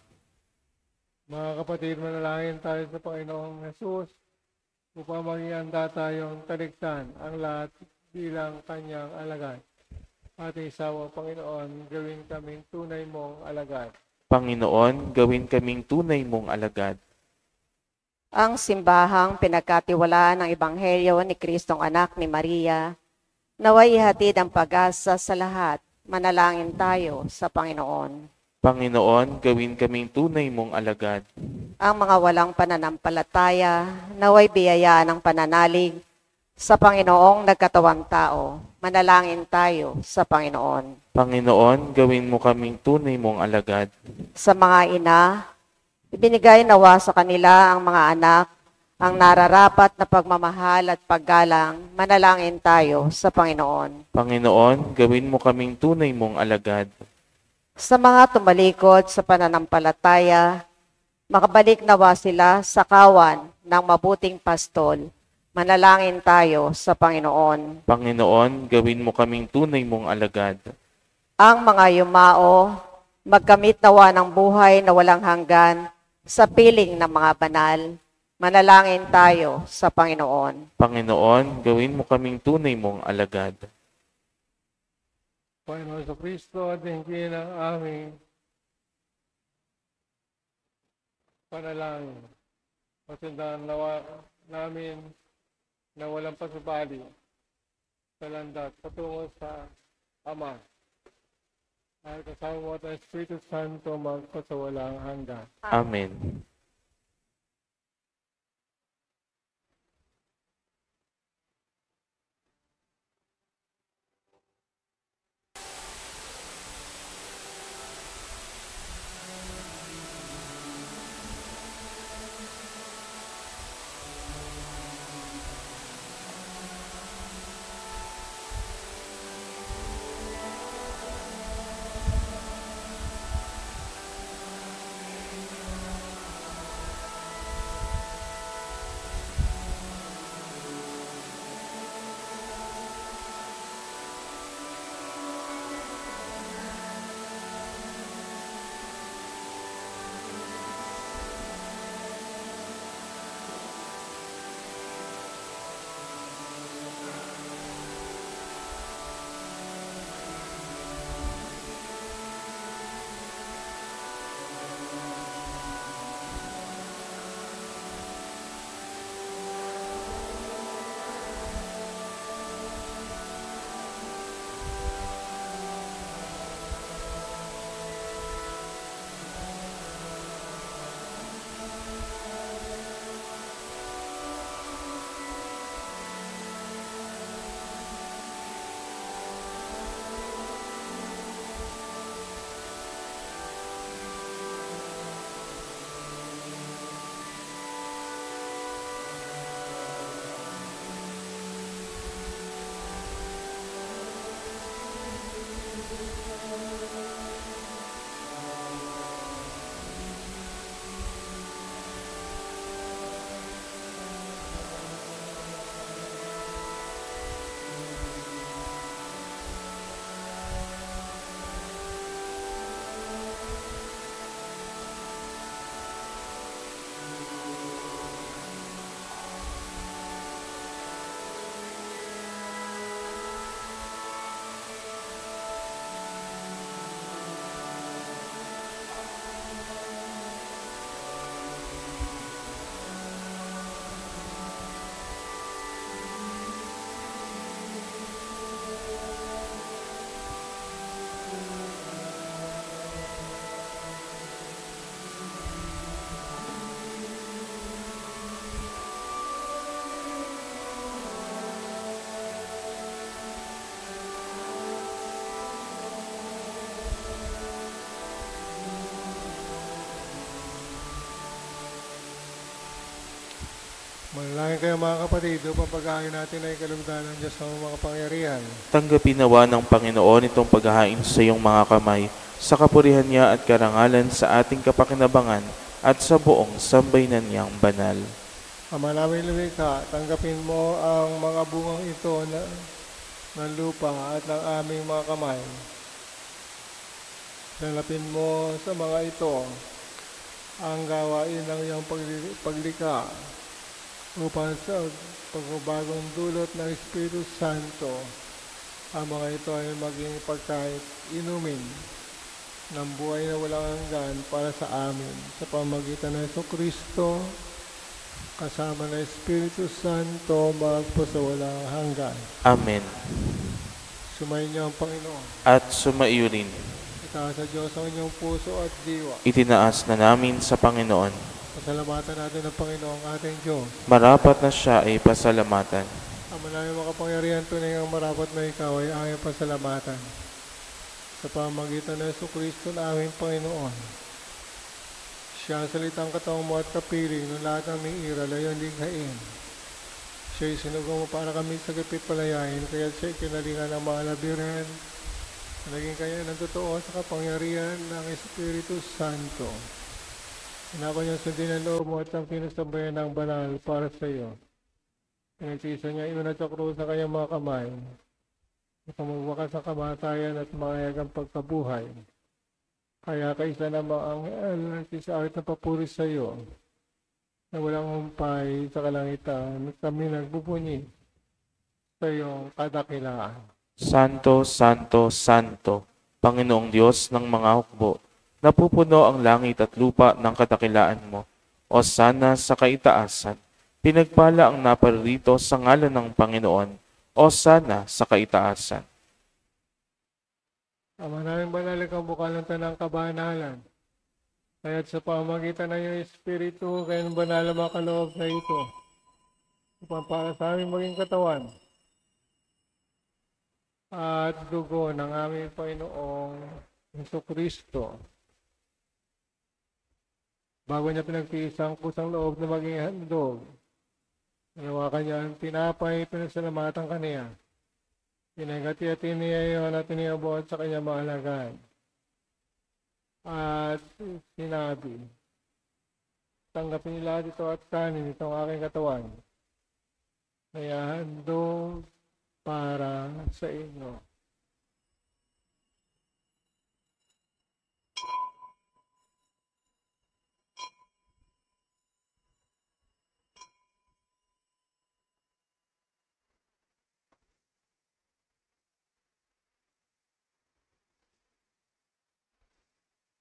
Mga kapatid, manalangin tayo sa Panginoong Jesus upang maging handa tayong talikdan ang lahat bilang kanyang alagad. Ating isawa, Panginoon, gawin kaming tunay mong alagad. Panginoon, gawin kaming tunay mong alagad. Ang simbahang pinagkatiwalaan ng Ebanghelyo ni Kristong anak ni Maria, naway ihatid ang pag-asa sa lahat. Manalangin tayo sa Panginoon. Panginoon, gawin kaming tunay mong alagad. Ang mga walang pananampalataya, naway biyayaan ng pananalig sa Panginoong nagkatawang tao. Manalangin tayo sa Panginoon. Panginoon, gawin mo kaming tunay mong alagad. Sa mga ina, ibinigay nawa sa kanila ang mga anak, ang nararapat na pagmamahal at paggalang. Manalangin tayo sa Panginoon. Panginoon, gawin mo kaming tunay mong alagad. Sa mga tumalikod sa pananampalataya, makabalik nawa sila sa kawan ng mabuting pastol. Manalangin tayo sa Panginoon. Panginoon, gawin mo kaming tunay mong alagad. Ang mga yumao, magkamit nawa ng buhay na walang hanggan sa piling ng mga banal. Manalangin tayo sa Panginoon. Panginoon, gawin mo kaming tunay mong alagad. Panginoon sa Kristo, at hingin ang aming panalangin. Pasundan nawa namin na walang pasubali sa landas patungo sa Ama. At kasama mo at ang Espiritu Santo magpasawalang hanggan. Amen. Manalangin kayo mga kapatid, upang paghahain natin ay kalugdan ng Diyos ng mga pangyarihan. Tanggapin nawa ng Panginoon itong paghahain sa iyong mga kamay, sa kapurihan niya at karangalan sa ating kapakinabangan at sa buong sambayanan niyang banal. Ama namin lumikha, tanggapin mo ang mga bungang ito ng lupa at ng aming mga kamay. Tanggapin mo sa mga ito ang gawain ng iyong paglikha upang sa pagbagong dulot ng Espiritu Santo, ang mga ito ay maging pagkain inumin ng buhay na walang hanggan para sa amin sa pamamagitan ng Jesucristo kasama ng Espiritu Santo magpo sa walang hanggan. Amen. Sumayin niyo ang Panginoon. At sumaiyo rin. Itaas sa Diyos ang inyong puso at diwa. Itinaas na namin sa Panginoon. Pasalamatan natin ang Panginoon ating Diyos. Marapat na siya ay pasalamatan. Ang manayang makapangyarihan, tunay ang marapat na ikaw ay aming pasalamatan. Sa pamamagitan ng Jesucristo na aming Panginoon. Siya ang salitang katawang mo at kapiling ng lahat ng may iral ay ang likhain. Siya'y sinugo mo para kami sa gipit palayain, kaya siya'y kinalingan ng mga labirin. Naging kaya ng totoo sa kapangyarihan ng Espiritu Santo. Hinako niya sundin ang loob mo at ang pinusabayan ng banal para sa iyo. Pinagsisa niya iyon at sa krus sa kanyang mga kamay. Upang magwakas ang kamatayan at maayag ang pagkabuhay. Kaya kaisa na maanghel at isaawit na papuri sa iyo na walang humpay sa kalangitan at kami nagbubunyi sa iyong kadakilaan. Santo, Santo, Santo, Panginoong Diyos ng mga hukbo, napupuno ang langit at lupa ng kadakilaan mo. O sana sa kaitaasan, pinagpala ang naparirito sa ngalan ng Panginoon. O sana sa kaitaasan. Ama namin banal, ikaw bukal ng tanang kabanalan. Kaya't sa pamamagitan ng iyong Espiritu, kayo ng banal na makaloob na ito. Upang para sa aming maging katawan at dugo ng aming Panginoong Jesucristo. Bago niya pinagtiis ang kusang loob na maging handog, ginawa kanya ang tinapay, pinasalamatan kaniya. Pinagati-ati niya iyon at iniabot sa kanyang mga alagad. At sinabi, tanggapin nila ito at kanin itong aking katawan. Kaya handog para sa inyo.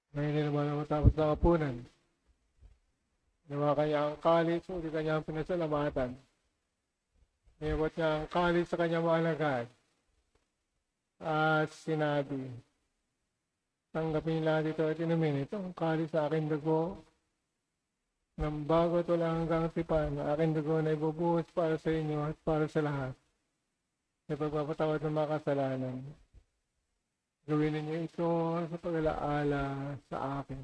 Ngayon din naman ang matapos ng hapunan. Ginawa kanya ang kalis, uli kanya ang pinasalamatan. Niyabot niya ang kalis sa kanyang mga alagad. At sinabi, tanggapin lahat ito at inumin. Ito ang kalis sa aking dugo. Nang bago at wala hanggang tipan, aking dugo na ibubuhos para sa inyo at para sa lahat. Sa pagpapatawad ng mga kasalanan. Gawin ninyo ito sa pag-alaala sa akin.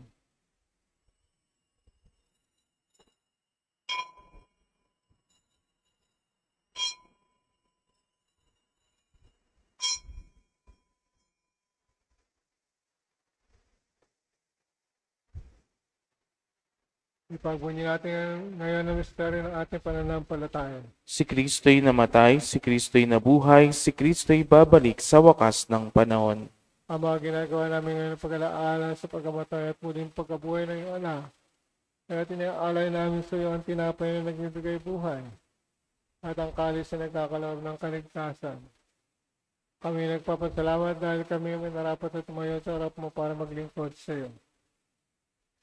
Ipagbunyi natin ngayon ang misteryo ng ating pananampalataya. Si Kristo'y namatay, si Kristo'y nabuhay, si Kristo'y babalik sa wakas ng panahon. Ang mga ginagawa namin ngayon ng pag-alaala sa pagkamatay at muling pagkabuhay ng iyong anak. Kaya tinaalay namin sa iyo ang tinapay na nagbibigay buhay at ang kalis na nagkakaloob ng kaligtasan. Kami nagpapasalamat dahil kami may narapat na tumayo sa harap mo para maglingkod sa iyo.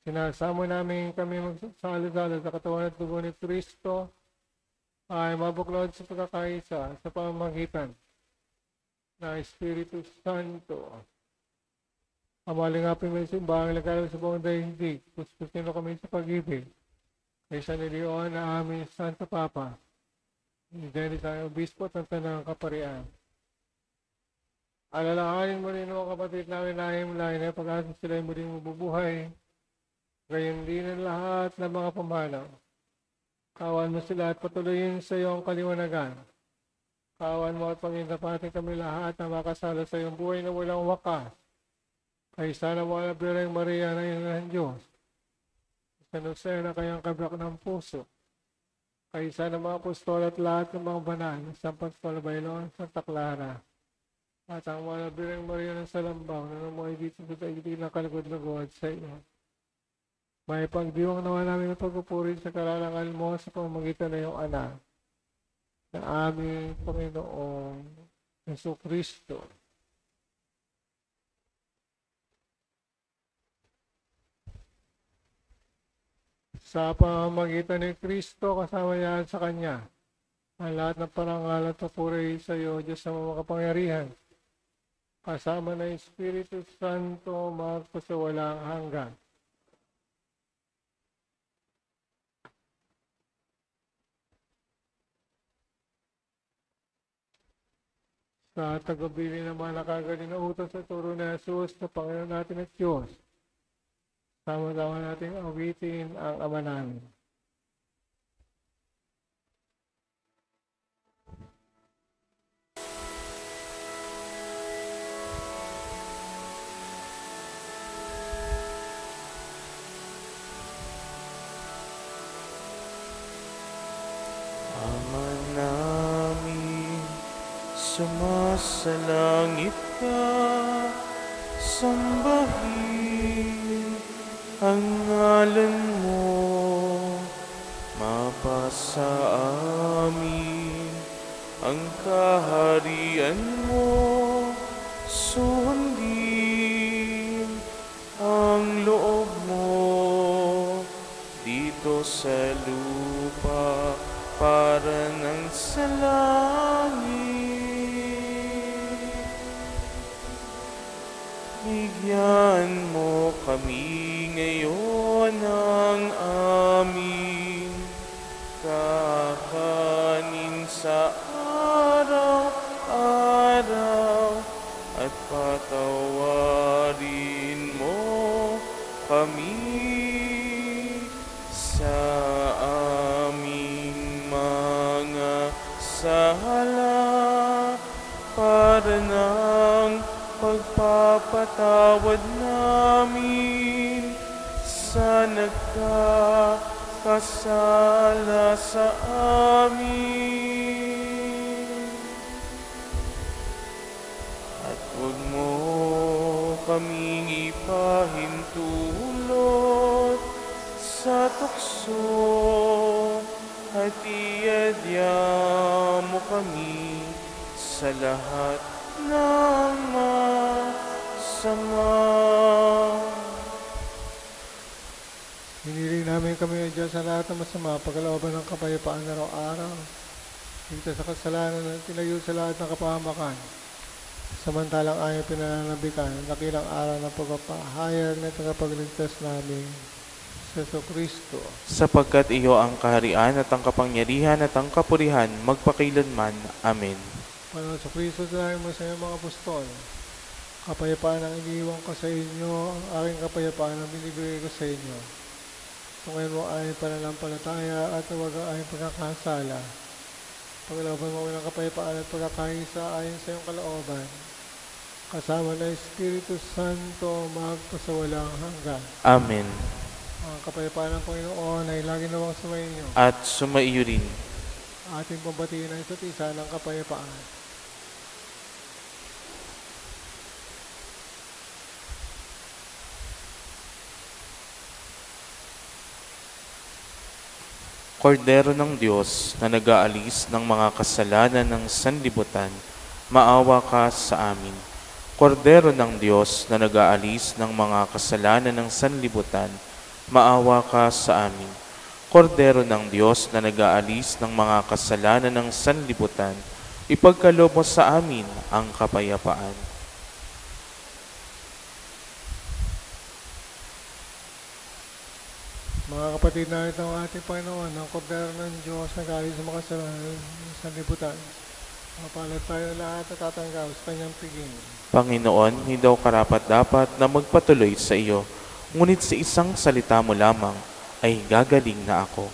Sinasamo namin kami magsasalo-salo sa katawan at dugo ni Kristo ay mabuklod sa pagkakaisa sa pamamagitan ng Espiritu Santo. Amalingapin mo yung simbahang lagalaw sa buong daigdig. Puspusin mo kami sa pag-ibig. Kay San Leon na aming Santo Papa. Dennis ang obispo at ang tanang kaparian. Alalahanin mo rin mga kapatid namin na himlay na pag-asa sila muling mabubuhay. Gayon din ang lahat ng mga pamanaw Kawan mo sila at patuloyin sa iyong kaliwanagan. Kawan mo at panginapatin kami lahat na makasala sa iyong buhay na walang wakas. Kaysa na mga Birheng Maria na ina ng Diyos. San Jose na kayang kabrak ng puso. Kaysa ng mga apostol at lahat ng mga banal, San Pascual Bailon, Santa Clara. At ang mga Birheng Maria ng Salambaw na namuhay dito sa daigdig ng kalugod-lugod sa iyo. May pagdiwang naman namin ang pagpupuri sa kararangal mo sa pamamagitan na iyong anak, na aming Panginoong Jesucristo. Sa pamamagitan ni Kristo, kasama niya sa Kanya, ang lahat ng parangal at papuri sa iyo, Diyos na makapangyarihan, kasama ng Espiritu Santo, magpa sa walang hanggan. Sa tagubilin naman nakagaling na utos sa turo ni Jesus na Panginoon natin at Diyos, sama-sama nating awitin ang Ama namin. Ama namin, sumasalangit ka, sambahin ang ngalan mo, mapasa amin ang kaharian mo, sundin ang loob mo dito sa lupa para ng sa langit. Bigyan mo kami ngayon ng aming kakanin sa araw-araw at patawarin mo kami sa aming mga sala para ng pagpapatawad namin sa nagkakasala sa amin. At huwag mo kaming ipahintulot sa tukso at iadya mo kami sa lahat ng masama. Hiniling namin kami o Diyos sa lahat ng masama, pagkalooban ng kapayapaan araw-araw. Higit sa kasalanan na tinayo sa lahat ng kapahamakan. Samantalang ayaw pinananabikan, dakilang araw ng pagpapahayag na tagapagligtas namin sa Jesucristo. Sapagkat iyo ang kaharian at ang kapangyarihan at ang kapurihan magpakailanman. Amen. Panginoon sa Kristo, salamin mo sa iyong mga apostol. Kapayapaan ang iniiwan ko sa inyo, ang aking kapayapaan ang binibigay ko sa inyo. Tungayin mo ay pananampalataya at huwag ang aking pagkakasala. Pagkalooban mo ng kapayapaan at pagkakaisa ayon sa iyong kalooban. Kasama ng Espiritu Santo, magpasawalang hanggan. Amen. Ang kapayapaan ng Panginoon ay lagi nawang sumainyo. At sumaiyo rin. Ating pambatiin ang isa't isa ng kapayapaan. Kordero ng Diyos na nag-aalis ng mga kasalanan ng sanlibutan, maawa ka sa amin. Kordero ng Diyos na nag-aalis ng mga kasalanan ng sanlibutan, maawa ka sa amin. Kordero ng Diyos na nag-aalis ng mga kasalanan ng sanlibutan, ipagkaloob mo sa amin ang kapayapaan. Mga kapatid, na ito ang ating Panginoon, ang kordero ng Diyos na galing sa mga kasalanan sa libutan. Mapalad tayo lahat at tatanggap sa kanyang piging. Panginoon, hindi daw karapat-dapat na magpatuloy sa iyo, ngunit sa isang salita mo lamang ay gagaling na ako.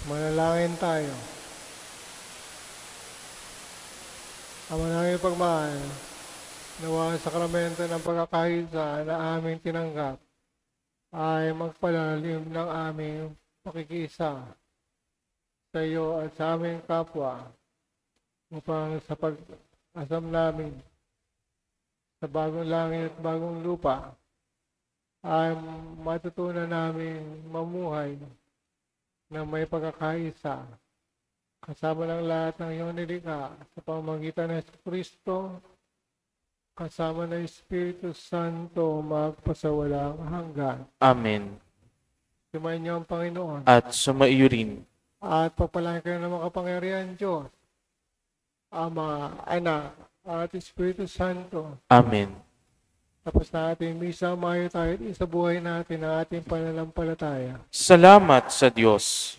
Manalangin tayo. Ama namin pagmahal, nawa ang sakramento ng pagkakaisa na aming tinanggap ay magpalalim ng aming pakikisa sa iyo at sa aming kapwa upang sa pag-asam namin sa bagong langit at bagong lupa ay matutunan namin mamuhay na may pagkakaisa kasama ng lahat ng iyong nilikha sa pamamagitan ng Kristo kasama ng Espiritu Santo magpasawalang hanggan. Amen. Sumayin niyo ang Panginoon At sumaiyo rin. at pagpalain kayo ng makapangyarihan Diyos, Ama, Anak, at Espiritu Santo. Amen. Tapos na ating misa, mayo tayo sa buhay natin ang ating pananampalataya. Salamat sa Diyos.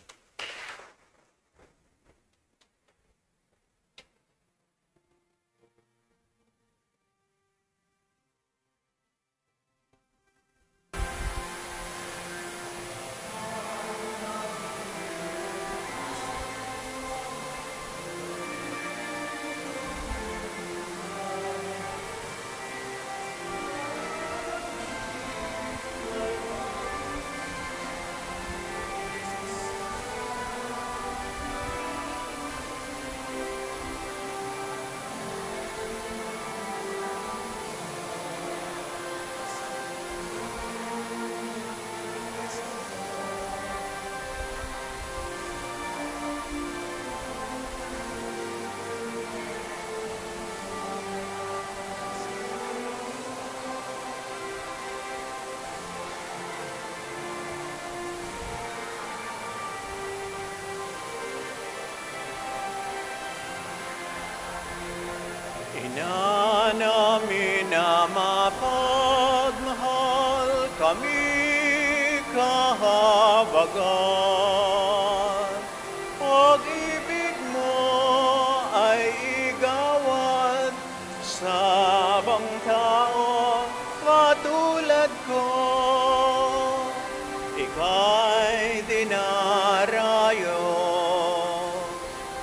Ina namin na mapagmahal kami kahabagan. Pag-ibig mo ay igawad sa bang tao katulad ko. Ika'y dinarayo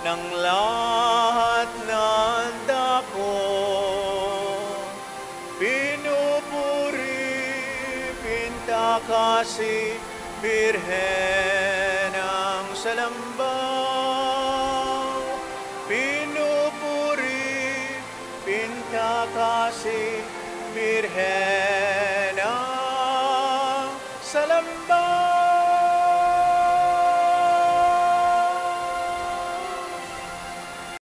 ng lahat ng dako. Pinupuri, pinta kasi, Birhen ang salambaw. Pinupuri, pinta kasi, Birhen